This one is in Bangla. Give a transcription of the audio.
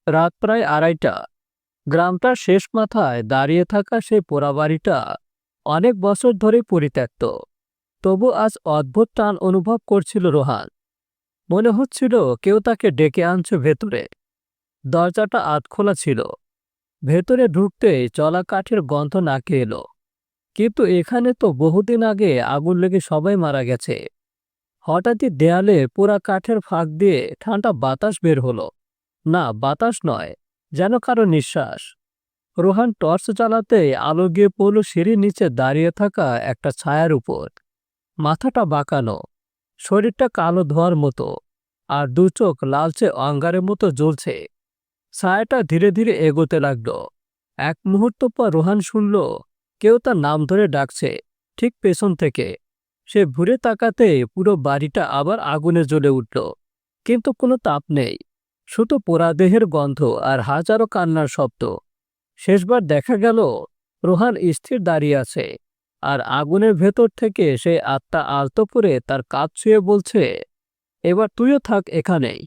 রাত প্রায় 2:30। গ্রামটার শেষ মাথায় দাঁড়িয়ে থাকা সেই পোড়া বাড়িটা অনেক বছর ধরেই পরিত্যক্ত। তবু আজ অদ্ভুত টান অনুভব করছিল রোহান। মনে হচ্ছিল কেউ তাকে ডেকে আনছে ভেতরে। দরজাটা আধখোলা ছিল। ভেতরে ঢুকতেই চলা কাঠের গন্ধ নাকে এলো। কিন্তু এখানে তো বহুদিন আগে আগুন লেগে সবাই মারা গেছে। হঠাৎই দেয়ালে পোড়া কাঠের ফাঁক দিয়ে ঠান্ডা বাতাস বের হলো। না, বাতাস নয়, যেন কারো নিঃশ্বাস। রোহান টর্চ জ্বালাতেই আলো গিয়ে পড়ল সিঁড়ির নিচে দাঁড়িয়ে থাকা একটা ছায়ার উপর। মাথাটা বাঁকানো, শরীরটা কালো ধোঁয়ার মতো, আর দু চোখ লালচে অঙ্গারের মতো জ্বলছে। ছায়াটা ধীরে ধীরে এগোতে লাগলো। এক মুহূর্ত পর রোহান শুনল কেউ তার নাম ধরে ডাকছে, ঠিক পেছন থেকে। সে ঘুরে তাকাতে পুরো বাড়িটা আবার আগুনে জ্বলে উঠল। কিন্তু কোনো তাপ নেই, শুধু পোড়া দেহের গন্ধ আর হাজারো কান্নার শব্দ। শেষবার দেখা গেল রোহান স্থির দাঁড়িয়ে আছে, আর আগুনের ভেতর থেকে সে আত্মা আলতো করে তার কাঁধ ছুঁয়ে বলছে, এবার তুইও থাক এখানেই।